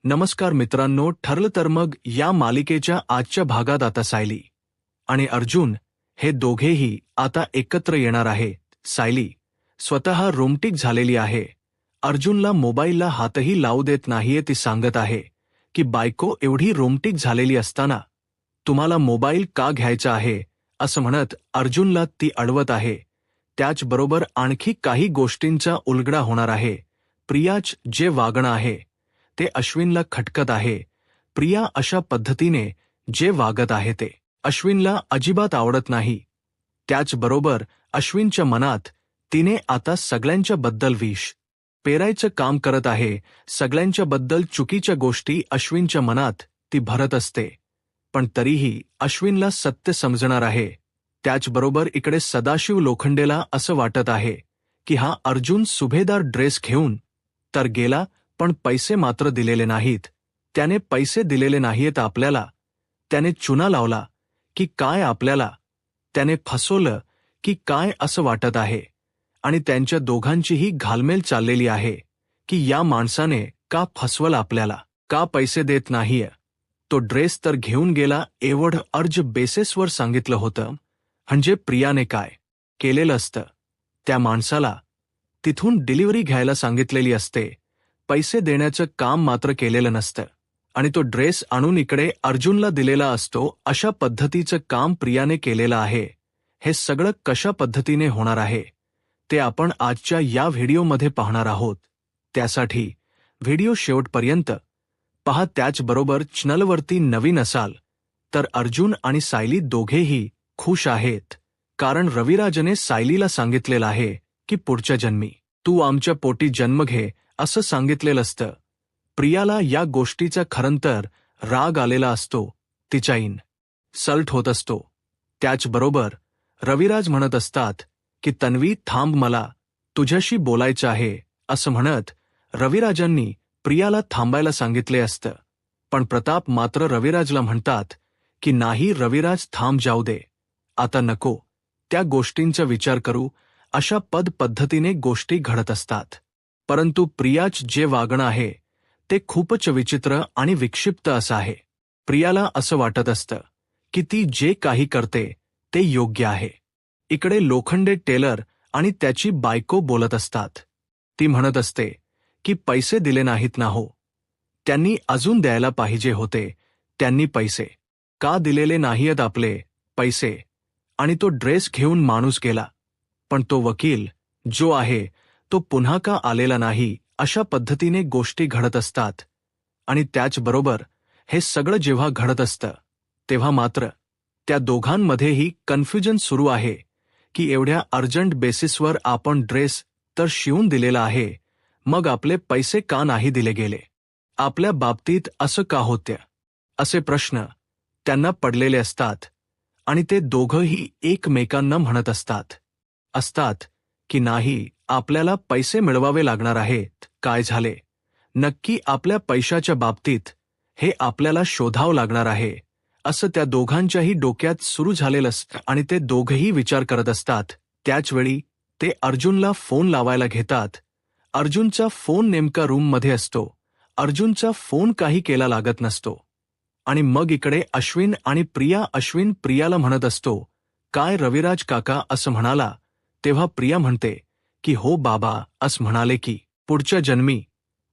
नमस्कार मित्रांनो, ठरलं तर मग या मालिकेच्या आजच्या भागात आता सायली आणि अर्जुन हे दोघेही आता एकत्र येणार आहेत. सायली स्वतः रोमॅन्टिक झालेली आहे. अर्जुनला मोबाईलला हातही लावू देत नाहीये. ती सांगत आहे की बायको एवढी रोमॅन्टिक झालेली असताना तुम्हाला मोबाईल का घ्यायचा आहे असं म्हणत अर्जुनला ती अडवत आहे. त्याचबरोबर आणखी काही गोष्टींचा उलगडा होणार आहे. प्रियाच जे वागणं आहे ते अश्विनला खटकत आहे. प्रिया अशा पद्धतीने जे वागत आहे ते अश्विनला अजिबात आवडत नाही. त्याचबरोबर अश्विनच्या मनात तिने आता सगळ्यांच्या बद्दल विष पेरायचं काम करत आहे. सगळ्यांच्या बद्दल चुकीच्या गोष्टी अश्विनच्या मनात ती भरत असते. पण तरीही अश्विनला सत्य समजणार आहे. त्याचबरोबर इकडे सदाशिव लोखंडेला असं वाटत आहे की हा अर्जुन सुभेदार ड्रेस घेऊन तर गेला, पण पैसे मात्र दिलेले नाहीत. त्याने पैसे दिलेले नाहीत आपल्याला. त्याने चुना लावला की काय आपल्याला? त्याने फसवलं की काय असं वाटत आहे. आणि त्यांच्या दोघांचीही घालमेल चाललेली आहे की या माणसाने का फसवलं आपल्याला, का पैसे देत नाहीये. तो ड्रेस तर घेऊन गेला एवढं अर्ज बेसिसवर सांगितलं होतं. म्हणजे प्रियाने काय केलेलं असतं? त्या माणसाला तिथून डिलिव्हरी घ्यायला सांगितलेली असते. पैसे देण्याचं काम मात्र केलेलं नसतं. आणि तो ड्रेस आणून इकडे अर्जुनला दिलेला असतो. अशा पद्धतीचं काम प्रियाने केलेलं आहे. हे सगळं कशा पद्धतीने होणार आहे ते आपण आजच्या या व्हिडिओमध्ये पाहणार आहोत. त्यासाठी व्हिडिओ शेवटपर्यंत पहा. त्याचबरोबर चॅनलवरती नवीन असाल तर अर्जुन आणि सायली दोघेही खुश आहेत. कारण रविराजने सायलीला सांगितलेलं आहे की पुढच्या जन्मी तू आमच्या पोटी जन्म घे असं सांगितलेलं असतं. प्रियाला या गोष्टीचा खरंतर राग आलेला असतो. तिचा सल्ट होत असतो. त्याचबरोबर रविराज म्हणत असतात की तन्वी थांब, मला तुझ्याशी बोलायचं आहे असं म्हणत रविराजांनी प्रियाला थांबायला सांगितले असतं. पण प्रताप मात्र रविराजला म्हणतात की नाही रविराज, थांब, जाऊ दे, आता नको त्या गोष्टींचा विचार करू. अशा पद्धतीने गोष्टी घडत असतात. परंतु प्रियाच जे वागणं आहे ते खूपच विचित्र आणि विक्षिप्त असं आहे. प्रियाला असं वाटत असतं की ती जे काही करते ते योग्य आहे. इकडे लोखंडे टेलर आणि त्याची बायको बोलत असतात. ती म्हणत असते की पैसे दिले नाहीत ना हो, त्यांनी अजून द्यायला पाहिजे होते. त्यांनी पैसे का दिलेले नाहीत आपले पैसे? आणि तो ड्रेस घेऊन माणूस गेला, पण तो वकील जो आहे तो पुन्हा का आलेला नाही? अशा पद्धतीने गोष्टी घडत असतात. आणि त्याचबरोबर हे सगळं जेव्हा घडत असतं तेव्हा मात्र त्या दोघांमध्येही कन्फ्युजन सुरू आहे की एवढ्या अर्जंट बेसिसवर आपण ड्रेस तर शिवून दिलेला आहे, मग आपले पैसे का नाही दिले गेले? आपल्या बाबतीत असं का होतं? असे प्रश्न त्यांना पडलेले असतात. आणि ते दोघंही एकमेकांना म्हणत असतात की नाही, आपल्याला पैसे मिळवावे लागणार आहेत. काय झाले नक्की आपल्या पैशाच्या बाबतीत हे आपल्याला शोधावं लागणार आहे असं त्या दोघांच्याही डोक्यात सुरू झालेलं असतं. आणि ते दोघंही विचार करत असतात. त्याचवेळी ते अर्जुनला फोन लावायला घेतात. अर्जुनचा फोन नेमका रूममध्ये असतो. अर्जुनचा फोन काही केला लागत नसतो. आणि मग इकडे अश्विन आणि प्रिया. अश्विन प्रियाला म्हणत असतो, काय रविराज काका असं म्हणाला? तेव्हा प्रिया म्हणते की हो बाबा, असं म्हणाले की पुढच्या जन्मी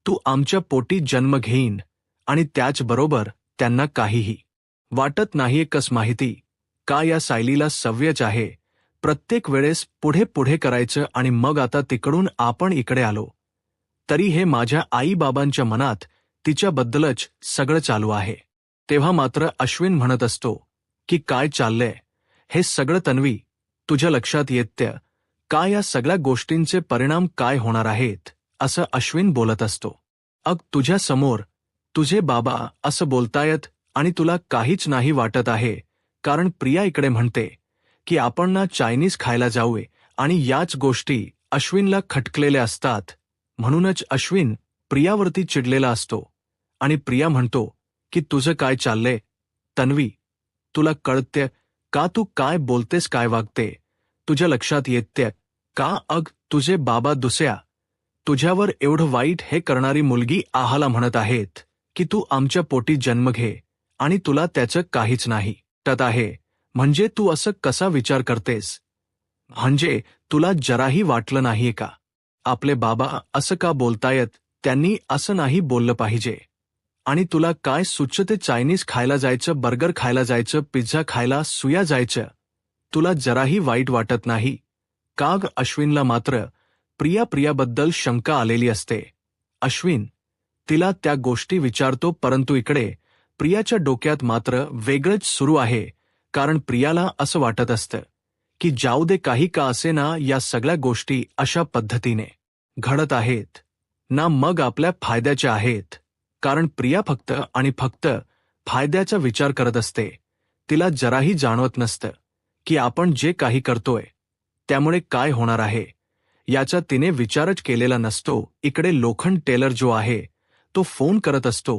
तू आमच्या पोटी जन्म घेईन. आणि त्याचबरोबर त्यांना काहीही वाटत नाहीये. कस माहिती का या सायलीला सवयच आहे प्रत्येक वेळेस पुढे पुढे करायचं. आणि मग आता तिकडून आपण इकडे आलो तरी हे माझ्या आईबाबांच्या मनात तिच्याबद्दलच सगळं चालू आहे. तेव्हा मात्र अश्विन म्हणत असतो की काय चाललंय हे सगळं तन्वी, तुझ्या लक्षात येतं का या सगळ्या गोष्टींचे परिणाम काय होणार आहेत? असं अश्विन बोलत असतो. तुझ्या समोर तुझे बाबा असं बोलतायत आणि तुला काहीच नाही वाटत आहे. कारण प्रिया इकडे म्हणते की आपण ना चायनीज खायला जाऊये. आणि याच गोष्टी अश्विनला खटकलेल्या असतात. म्हणूनच अश्विन प्रियावरती चिडलेला असतो. आणि प्रिया म्हणतो की तुझं काय चाललंय तन्वी, तुला कळते का? तू काय बोलतेस, काय वागते, तुझ्या लक्षात येते का? तुझे बाबा दुसऱ्या तुझ्यावर एवढं वाईट हे करणारी मुलगी आहाला म्हणत आहेत की तू आमच्या पोटी जन्म घे आणि तुला त्याचं काहीच नाही वाटत आहे. म्हणजे तू असं कसा विचार करतेस? म्हणजे तुला जराही वाटलं नाहीये का? आपले बाबा असं का बोलतायत? त्यांनी असं नाही बोललं पाहिजे. आणि तुला काय सुचते? चायनीज खायला जायचं, बर्गर खायला जायचं, पिझ्झा खायला सुया जायचं. तुला जराही वाईट वाटत नाही का ग? अश्विनला मात्र प्रियाबद्दल शंका आलेली असते. अश्विन तिला त्या गोष्टी विचारतो, परंतु इकडे प्रियाच्या डोक्यात मात्र वेगळंच सुरू आहे. कारण प्रियाला असं वाटत असतं की जाऊ दे, काही का असेना, या सगळ्या गोष्टी अशा पद्धतीने घडत आहेत ना मग आपल्या फायद्याच्या आहेत. कारण प्रिया फक्त आणि फक्त फायद्याचा विचार करत असते. तिला जराही जाणवत नसतं की आपण जे काही करतोय त्यामुळे काय होणार आहे याचा तिने विचारच केलेला नसतो. इकडे लोखंड टेलर जो आहे तो फोन करत असतो,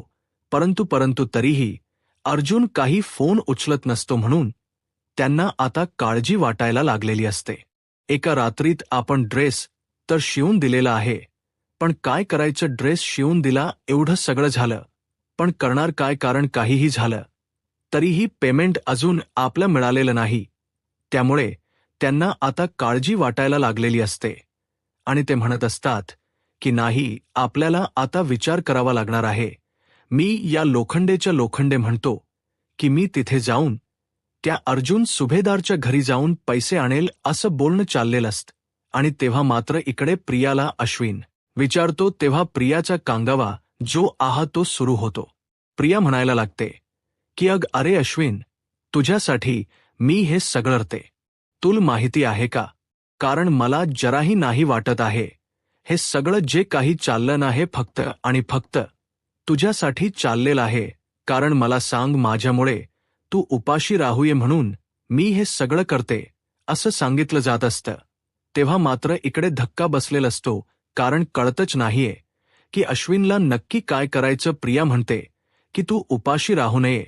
परंतु तरीही अर्जुन काही फोन उचलत नसतो. म्हणून त्यांना आता काळजी वाटायला लागलेली असते. एका रात्रीत आपण ड्रेस तर शिवून दिलेला आहे, पण काय करायचं? ड्रेस शिवून दिला, एवढं सगळं झालं, पण करणार काय? कारण काहीही झालं तरीही पेमेंट अजून आपलं मिळालेलं नाही. त्यामुळे त्यांना आता काळजी वाटायला लागलेली असते आणि ते म्हणत असतात की नाही, आपल्याला आता विचार करावा लागणार आहे. मी या लोखंडे म्हणतो की मी तिथे जाऊन त्या अर्जुन सुभेदारच्या घरी जाऊन पैसे आणेल असं बोलणं चाललेलं असतं. आणि तेव्हा मात्र इकडे प्रियाला अश्विन विचारतो, तेव्हा प्रियाचा कांगावा जो आहे तो सुरू होतो. प्रिया म्हणायला लागते की अरे अश्विन, तुझ्यासाठी मी हे सगळं करते. तुला माहिती आहे का? कारण मला जराही नाही वाटत आहे हे सगळं जे काही चाललं ना हे फक्त आणि फक्त तुझ्यासाठी चाललेलं आहे. कारण मला सांग, माझ्यामुळे तू उपाशी राहूये म्हणून मी हे सगळं करते असं सांगितलं जात असतं. तेव्हा मात्र इकडे धक्का बसलेला असतो. कारण कळतच नाहीये की अश्विनला नक्की काय करायचं. प्रिया म्हणते की तू उपाशी राहू नये,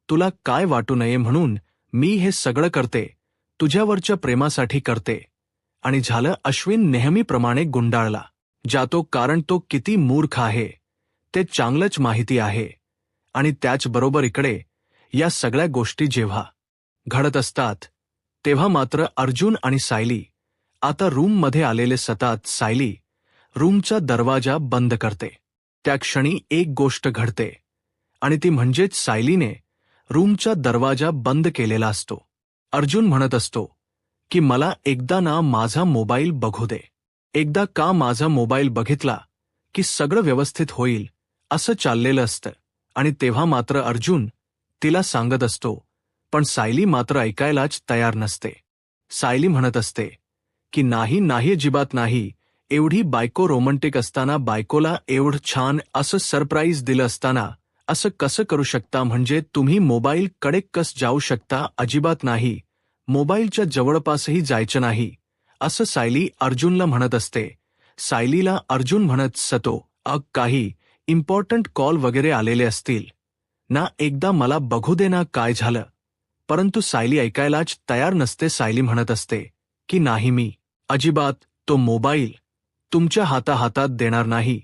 तुला काय वाटू नये म्हणून मी हे सगळं करते, तुझ्यावरच्या प्रेमासाठी करते. आणि झालं. अश्विन नेहमीप्रमाणे गुंडाळला जातो. कारण तो किती मूर्ख आहे ते चांगलंच माहिती आहे. आणि त्याचबरोबर इकडे या सगळ्या गोष्टी जेव्हा घडत असतात तेव्हा मात्र अर्जुन आणि सायली आता रूममध्ये आलेले असतात. सायली रूमचा दरवाजा बंद करते. त्या क्षणी एक गोष्ट घडते आणि ती म्हणजेच सायलीने रूमचा दरवाजा बंद केलेला असतो. अर्जुन म्हणत असतो की मला एकदा ना माझा मोबाईल बघू दे. एकदा का माझा मोबाईल बघितला की सगळं व्यवस्थित होईल असं चाललेलं असतं. आणि तेव्हा मात्र अर्जुन तिला सांगत असतो, पण सायली मात्र ऐकायलाच तयार नसते. सायली म्हणत असते की नाही अजिबात नाही. एवढी बायको रोमॅन्टिक असताना, बायकोला एवढं छान असं सरप्राईज दिलं असताना असं कसं करू शकता? म्हणजे तुम्ही मोबाईल कडे कस जाऊ शकता? अजिबात नाही, मोबाईलच्या जवळपासही जायचं नाही असं सायली अर्जुनला म्हणत असते. सायलीला अर्जुन म्हणत असतो, काही इम्पॉर्टंट कॉल वगैरे आलेले असतील ना, एकदा मला बघू दे ना काय झालं. परंतु सायली ऐकायलाच तयार नसते. सायली म्हणत असते की नाही, मी अजिबात तो मोबाईल तुमच्या हातात देणार नाही.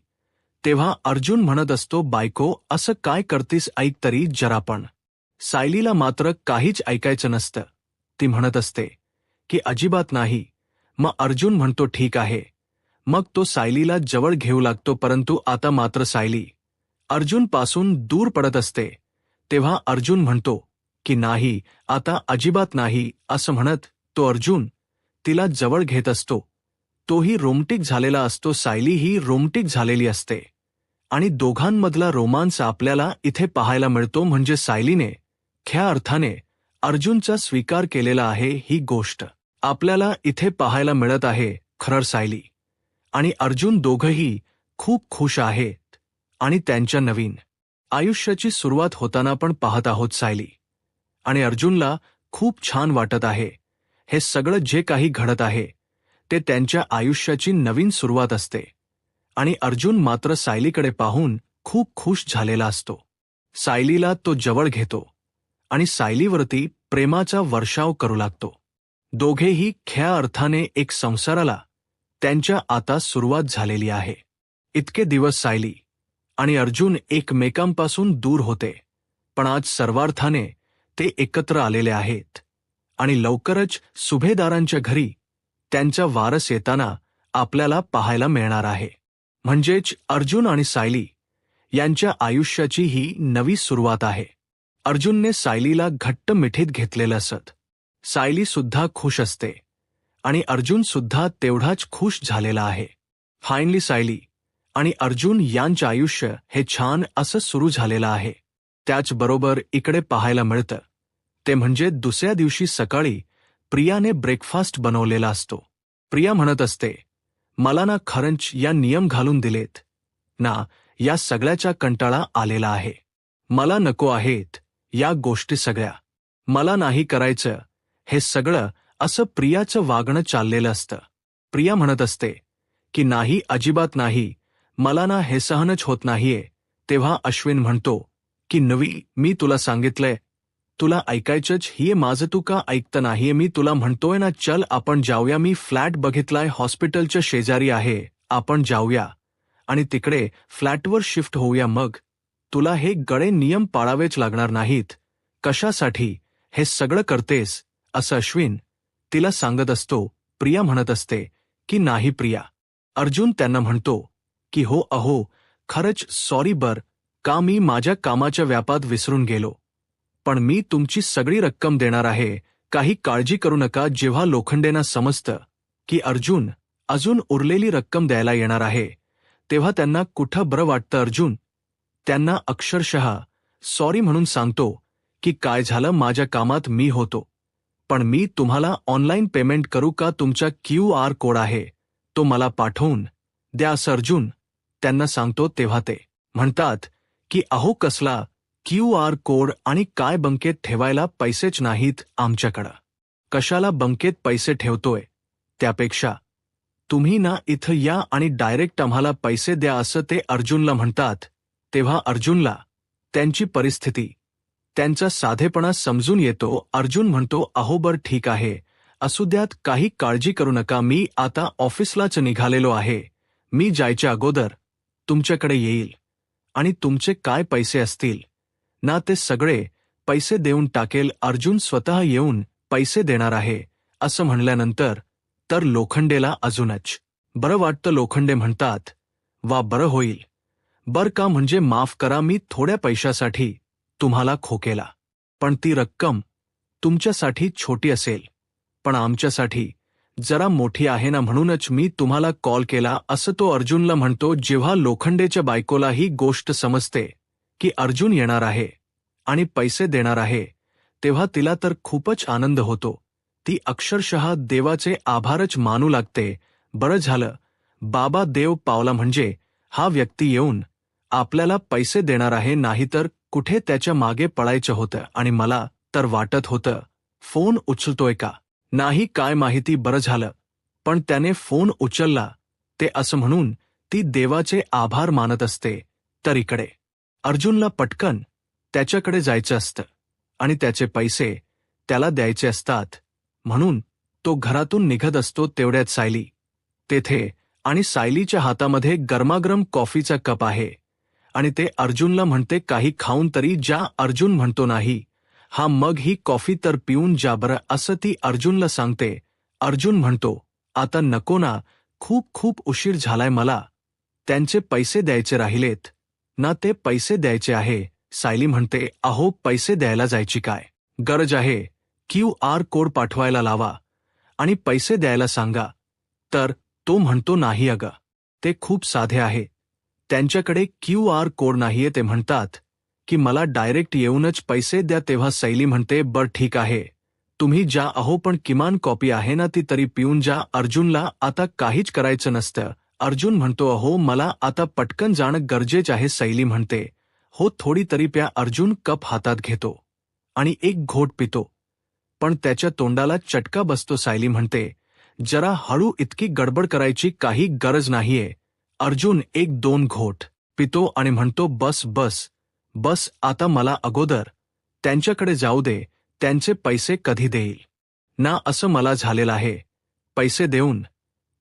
तेव्हा अर्जुन म्हणत असतो, बायको असं काय करतीस, ऐक तरी जरा. पण सायलीला मात्र काहीच ऐकायचं नसतं. ती म्हणत असते की अजिबात नाही. मग अर्जुन म्हणतो ठीक आहे. मग तो सायलीला जवळ घेऊ लागतो. परंतु आता मात्र सायली अर्जुनपासून दूर पडत असते. तेव्हा अर्जुन म्हणतो की नाही, आता अजिबात नाही असं म्हणत तो अर्जुन तिला जवळ घेत असतो. तोही रोमॅन्टिक झालेला असतो, सायलीही रोमॅन्टिक झालेली असते. आणि दोघांमधला रोमांस आपल्याला इथे पाहायला मिळतो. म्हणजे सायलीने खऱ्या अर्थाने अर्जुनचा स्वीकार केलेला आहे. ही गोष्ट आपल्याला इथे पाहायला मिळत आहे. खरं सायली आणि अर्जुन दोघंही खूप खुश आहेत आणि त्यांच्या नवीन आयुष्याची सुरुवात होताना पण पाहत आहोत. सायली आणि अर्जुनला खूप छान वाटत आहे. हे सगळं जे काही घडत आहे ते त्यांच्या आयुष्याची नवीन सुरुवात असते. आणि अर्जुन मात्र सायलीकडे पाहून खूप खुश झालेला असतो. सायलीला तो जवळ घेतो आणि सायलीवरती प्रेमाचा वर्षाव करू लागतो. दोघेही खऱ्या अर्थाने एक संसाराला त्यांच्या आता सुरुवात झालेली आहे. इतके दिवस सायली आणि अर्जुन एकमेकांपासून दूर होते, पण आज सर्वार्थाने ते एकत्र आलेले आहेत आणि लवकरच सुभेदारांच्या घरी त्यांचा वारस येताना आपल्याला पाहायला मिळणार आहे. म्हणजेच अर्जुन आणि सायली यांच्या आयुष्याची ही नवी सुरुवात आहे. अर्जुनने सायलीला घट्ट मिठीत घेतलेलं असत. सायली सुद्धा खुश असते आणि अर्जुन सुद्धा तेवढाच खुश झालेला आहे. फायनली सायली आणि अर्जुन यांचे आयुष्य हे छान असं सुरू झालेलं आहे. त्याचबरोबर इकडे पाहायला मिळतं ते म्हणजे दुसऱ्या दिवशी सकाळी प्रियाने ब्रेकफास्ट बनवलेला असतो. प्रिया म्हणत असते, मला ना खरंच या नियम घालून दिलेत ना, या सगळ्याचा कंटाळा आलेला आहे. मला नको आहेत या गोष्टी सगळ्या. मला नाही करायचं हे सगळं, असं प्रियाचं वागणं चाललेलं असतं. प्रिया म्हणत असते की नाही, अजिबात नाही, मला ना हे सहनच होत नाहीये. तेव्हा अश्विन म्हणतो की नवी, मी तुला सांगितलंय, तुला ऐकायचंच ही माझं, तू का ऐकत नाहीये? मी तुला म्हणतोय ना, चल आपण जाऊया, मी फ्लॅट बघितलाय, हॉस्पिटलच्या शेजारी आहे, आपण जाऊया आणि तिकडे फ्लॅटवर शिफ्ट होऊया. मग तुला हे गळे नियम पाळावेच लागणार नाहीत. कशासाठी हे सगळं करतेस, असं अश्विन तिला सांगत असतो. प्रिया म्हणत असते की नाही प्रिया. अर्जुन त्यांना म्हणतो की हो, अहो खरंच सॉरी बर का, मी माझ्या कामाच्या व्यापात विसरून गेलो, पण मी तुमची सगळी रक्कम देणार आहे, काही काळजी करू नका. जेव्हा लोखंडेंना समजतं की अर्जुन अजून उरलेली रक्कम द्यायला येणार आहे, तेव्हा त्यांना कुठं बरं वाटतं. अर्जुन त्यांना अक्षरशः सॉरी म्हणून सांगतो की काय झालं, माझ्या कामात मी होतो, पण मी तुम्हाला ऑनलाईन पेमेंट करू का? तुमचा QR कोड आहे, तो मला पाठवून द्या, असं अर्जुन त्यांना सांगतो. तेव्हा ते म्हणतात की अहो कसला QR कोड, आणि काय बंकेत ठेवायला पैसेच नाहीत आमच्याकडं, कशाला बंकेत पैसे ठेवतोय, त्यापेक्षा तुम्ही ना इथं या आणि डायरेक्ट आम्हाला पैसे द्या, असं ते अर्जुनला म्हणतात. तेव्हा अर्जुनला त्यांची परिस्थिती, त्यांचा साधेपणा समजून येतो. अर्जुन म्हणतो, अहो बर ठीक आहे, असू द्यात, काही काळजी करू नका, मी आता ऑफिसलाच निघालेलो आहे, मी जायच्या अगोदर तुमच्याकडे येईल आणि तुमचे काय पैसे असतील ना ते सगळे पैसे देऊन टाकेल. अर्जुन स्वतः येऊन पैसे देणार आहे असं म्हणल्यानंतर तर लोखंडेला अजूनच बरं वाटतं. लोखंडे म्हणतात, वा बरं होईल बर का, म्हणजे माफ करा, मी थोड्या पैशासाठी तुम्हाला खोकेला, पण ती रक्कम तुमच्यासाठी छोटी असेल पण आमच्यासाठी जरा मोठी आहे ना, म्हणूनच मी तुम्हाला कॉल केला, असं तो अर्जुनला म्हणतो. जेव्हा लोखंडेच्या बायकोला ही गोष्ट समजते की अर्जुन येणार आहे आणि पैसे देणार आहे, तेव्हा तिला तर खूपच आनंद होतो. ती अक्षरशः देवाचे आभारच मानू लागते. बरं झालं बाबा, देव पावला, म्हणजे हा व्यक्ती येऊन आपल्याला पैसे देणार आहे, नाहीतर कुठे त्याच्या मागे पळायचं होतं. आणि मला तर वाटत होतं फोन उचलतोय का नाही काय माहिती. बरं झालं पण त्याने फोन उचलला, ते असं म्हणून ती देवाचे आभार मानत असते. तर इकडे अर्जुनला पटकन त्याच्याकडे जायचं असतं आणि त्याचे पैसे त्याला द्यायचे असतात, म्हणून तो घरातून निघत असतो. तेवढ्यात सायली तेथे, आणि सायलीच्या हातामध्ये गरमागरम कॉफीचा कप आहे आणि ते अर्जुनला म्हणते, काही खाऊन तरी जा. अर्जुन म्हणतो, नाही, हा मग ही कॉफी तर पिऊन जा बरं, असं ती अर्जुनला सांगते. अर्जुन म्हणतो, आता नको ना, खूप खूप उशीर झालाय, मला त्यांचे पैसे द्यायचे राहिलेत ना, ते पैसे द्यायचे आहे. सायली म्हणते, अहो पैसे द्यायला जायची काय गरज आहे, QR कोड पाठवायला लावा आणि पैसे द्यायला सांगा. तर तो म्हणतो, नाही अगं, ते खूप साधे आहे, त्यांच्याकडे QR कोड नाहीये. ते म्हणतात की मला डायरेक्ट येऊनच पैसे द्या. तेव्हा सायली म्हणते, बर ठीक आहे, तुम्ही जा, अहो पण किमान कॉपी आहे ना, ती तरी पिऊन जा. अर्जुनला आता काहीच करायचं नसतं. अर्जुन म्हणतो, अहो मला आता पटकन जाणं गरजेचं आहे. सायली म्हणते, हो थोडी तरी प्या. अर्जुन कप हातात घेतो आणि एक घोट पितो, पण त्याच्या तोंडाला चटका बसतो. सायली म्हणते, जरा हळू, इतकी गडबड करायची काही गरज नाहीये. अर्जुन 1-2 घोट पितो आणि म्हणतो, बस बस बस, आता मला अगोदर त्यांच्याकडे जाऊ दे, त्यांचे पैसे कधी देईल ना, असं मला झालेलं आहे. पैसे देऊन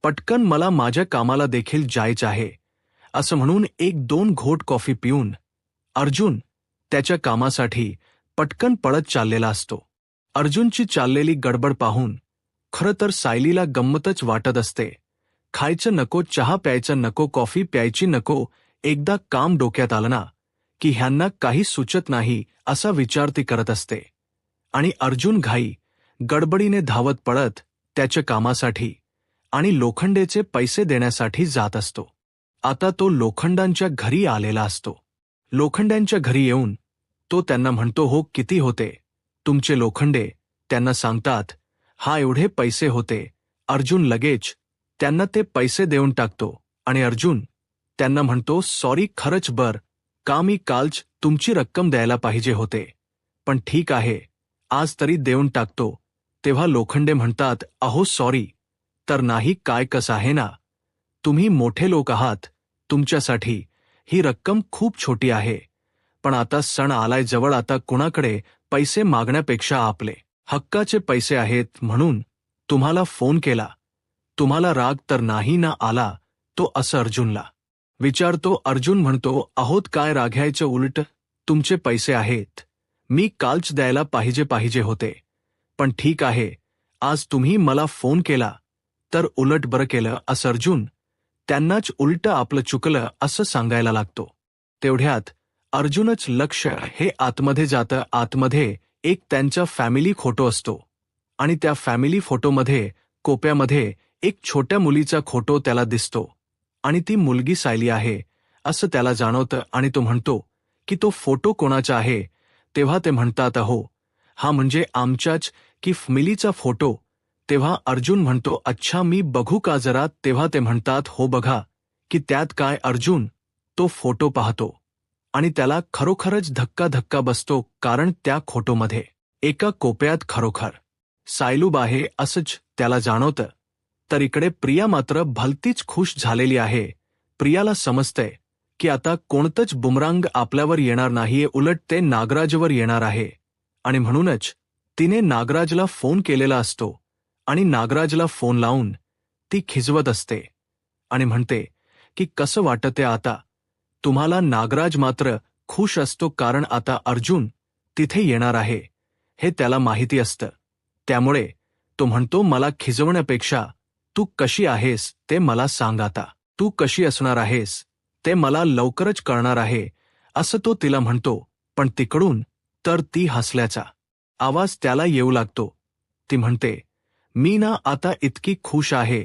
पटकन मला माझ्या कामाला देखील जायचं आहे. असं म्हणून 1-2 घोट कॉफी पिऊन अर्जुन त्याच्या कामासाठी पटकन पळत चाललेला असतो. अर्जुनची चाललेली गडबड पाहून खरं तर सायलीला गंमतच वाटत असते. खायचं नको, चहा प्यायचं नको, कॉफी प्यायची नको, एकदा काम डोक्यात आलं ना की ह्यांना काही सुचत नाही असा विचार ती करत असते. आणि अर्जुन घाई गडबडीने धावत पळत त्याच्या कामासाठी आणि लोखंडेचे पैसे देण्यासाठी जात असतो. आता तो लोखंडांच्या घरी आलेला असतो. लोखंड्यांच्या घरी येऊन तो त्यांना म्हणतो, हो किती होते तुमचे लोखंडे? त्यांना सांगतात, हा एवढे पैसे होते. अर्जुन लगेच त्यांना ते पैसे देऊन टाकतो आणि अर्जुन त्यांना म्हणतो, सॉरी, खरंच का मी कालच तुमची रक्कम द्यायला पाहिजे होते, पण ठीक आहे आज तरी देऊन टाकतो. तेव्हा लोखंडे म्हणतात, अहो सॉरी तर नाही, काय कसं आहे ना, तुम्ही मोठे लोक आहात, तुमच्यासाठी ही रक्कम खूप छोटी आहे, पण आता सण आलाय जवळ, आता कुणाकडे पैसे मागण्यापेक्षा आपले हक्काचे पैसे आहेत म्हणून तुम्हाला फोन केला. तुम्हाला राग तर नाही ना आला? तो असं अर्जुनला विचारतो. अर्जुन म्हणतो, आहोत काय रागायचं, उलट तुमचे पैसे आहेत, मी कालच द्यायला पाहिजे होते, पण ठीक आहे आज तुम्ही मला फोन केला तर उलट बरं केलं. असं अर्जुन त्यांनाच उलट आपलं चुकलं असं सांगायला लागतो. तेवढ्यात अर्जुनच लक्ष हे आतमध्ये जातं. आतमध्ये एक त्यांचा फॅमिली फोटो असतो आणि त्या फॅमिली फोटोमध्ये कोप्यामध्ये एक छोट्या मुलीचा फोटो त्याला दिसतो आणि ती मुलगी सायली आहे असं त्याला जाणवतं आणि तो म्हणतो की तो फोटो कोणाचा आहे? तेव्हा ते म्हणतात, अहो हा म्हणजे आमच्याच की फॅमिलीचा फोटो. तेव्हा अर्जुन म्हणतो, अच्छा मी बघू का जरा? तेव्हा ते म्हणतात, हो बघा की त्यात काय. अर्जुन तो फोटो पाहतो आणि त्याला खरोखरच धक्का बसतो, कारण त्या फोटोमध्ये एका कोपऱ्यात खरोखर सायलूब आहे असंच त्याला जाणवतं. तर इकडे प्रिया मात्र भलतीच खुश झालेली आहे. प्रियाला समजतंय की आता कोणतंच बुमरांग आपल्यावर येणार नाहीये, उलट ते नागराजवर येणार आहे. आणि म्हणूनच तिने नागराजला फोन केलेला असतो आणि नागराजला फोन लावून ती खिजवत असते आणि म्हणते की कसं वाटतंय आता तुम्हाला? नागराज मात्र खुश असतो, कारण आता अर्जुन तिथे येणार आहे हे त्याला माहिती असतं. त्यामुळे तो म्हणतो, मला खिजवण्यापेक्षा तू कशी आहेस ते मला सांग, आता तू कशी असणार आहेस ते मला लवकरच कळणार आहे असं तो तिला म्हणतो. पण तिकडून तर ती हसल्याचा आवाज त्याला येऊ लागतो. ती म्हणते, मी ना आता इतकी खुश आहे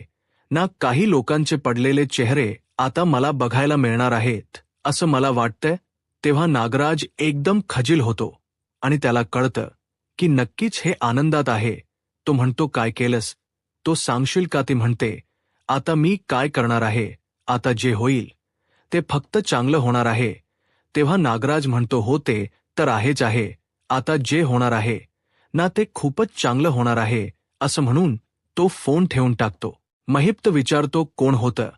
ना, काही लोकांचे पडलेले चेहरे आता मला बघायला मिळणार आहेत असं मला वाटतंय. तेव्हा नागराज एकदम खजील होतो आणि त्याला कळतं की नक्कीच हे आनंदात आहे. तो म्हणतो, काय केलंस? तो सांगशील का? ती म्हणते, आता मी काय करणार आहे, आता जे होईल ते फक्त चांगलं होणार आहे. तेव्हा नागराज म्हणतो, हो ते तर आहेच आहे, आता जे होणार आहे ना ते खूपच चांगलं होणार आहे. असं म्हणून तो फोन ठेवून टाकतो. महिप्त विचारतो, कोण होतं?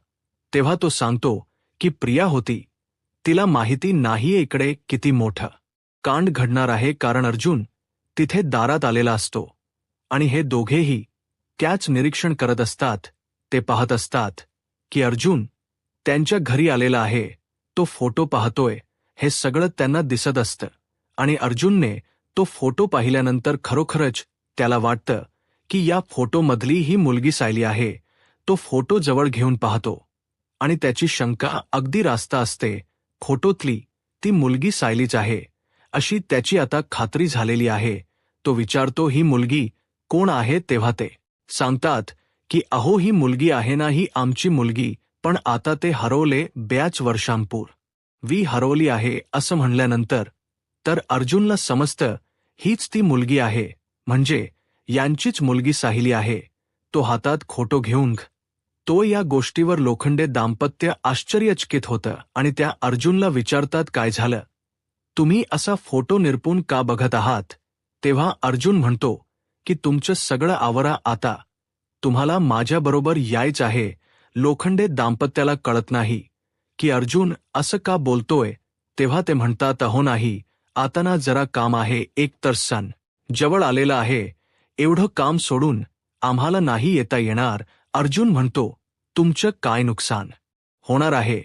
तेव्हा तो सांगतो की प्रिया होती. तिला माहिती नाहीये इकडे किती मोठं कांड घडणार आहे, कारण अर्जुन तिथे दारात आलेला असतो आणि हे दोघेही त्याच निरीक्षण करत असतात. ते पाहत असतात की अर्जुन त्यांच्या घरी आलेला आहे, तो फोटो पाहतोय, हे सगळं त्यांना दिसत असतं. आणि अर्जुनने तो फोटो पाहिल्यानंतर खरोखरच त्याला वाटतं की या फोटोमधली ही मुलगी सायली आहे. तो फोटो जवळ घेऊन पाहतो आणि त्याची शंका अगदी रास्त असते. फोटोतली ती मुलगी सायलीच आहे अशी त्याची आता खात्री झालेली आहे. तो विचारतो, ही मुलगी कोण आहे? तेव्हा ते सांगतात की अहो ही मुलगी आहे ना, ही आमची मुलगी, पण आता ते हरवले, बऱ्याच वर्षांपूर्वी हरवली आहे. असं म्हणल्यानंतर तर अर्जुनला समजतं हीच ती मुलगी आहे, म्हणजे यांचीच मुलगी सायली आहे. तो हातात फोटो घेऊन तो या गोष्टीवर लोखंडे दाम्पत्य आश्चर्यचकित होतं आणि त्या अर्जुनला विचारतात, काय झालं? तुम्ही असा फोटो निरपून का बघत आहात? तेव्हा अर्जुन म्हणतो की तुमचं सगळं आवरा, आता तुम्हाला माझ्याबरोबर यायचं आहे. लोखंडे दाम्पत्याला कळत नाही की अर्जुन असं का बोलतोय. तेव्हा ते म्हणतात, अहो नाही, आता ना जरा काम आहे, एक तर सण जवळ आलेला आहे, एवढं काम सोडून आम्हाला नाही येता येणार. अर्जुन म्हणतो, तुमचं काय नुकसान होणार आहे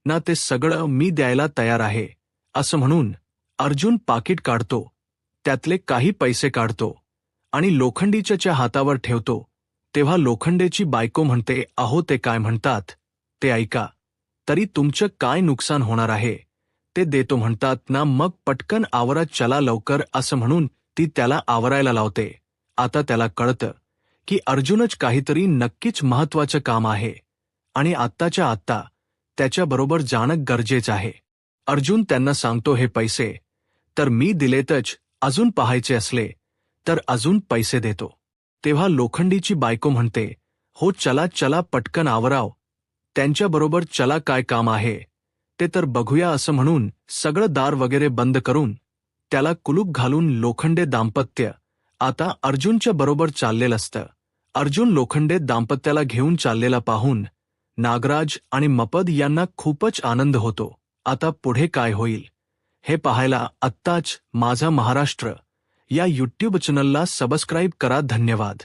ना ते सगळं मी द्यायला तयार आहे असं म्हणून अर्जुन पाकिट काढतो, त्यातले काही पैसे काढतो आणि लोखंडीच्या हातावर ठेवतो. तेव्हा लोखंडेची बायको म्हणते, अहो ते काय म्हणतात ते ऐका, तरी तुमचं काय नुकसान होणार आहे ते देतो म्हणतात ना, मग पटकन आवरा, चला लवकर असं म्हणून ती त्याला आवरायला लावते. आता त्याला कळतं की अर्जुनच काहीतरी नक्कीच महत्वाचं काम आहे आणि आत्ताच्या आत्ता त्याच्याबरोबर जाणं गरजेचं आहे. अर्जुन त्यांना सांगतो, हे पैसे तर मी दिलेतच, अजून पाहायचे असले तर अजून पैसे देतो. तेव्हा लोखंडीची बायको म्हणते, हो चला चला पटकन आवराव, त्यांच्याबरोबर चला, काय काम आहे ते तर बघूया असं म्हणून सगळं दार वगैरे बंद करून त्याला कुलूप घालून लोखंडे दाम्पत्य आता अर्जुनच्या बरोबर चाललेलं असतं. अर्जुन लोखंडे दाम्पत्याला घेऊन चाललेला पाहून नागराज आणि मपद यांना खूपच आनंद होतो. आता पुढे काय होईल हे पाहायला आत्ताच माझा महाराष्ट्र या यूट्यूब चॅनलला सबस्क्राईब करा. धन्यवाद.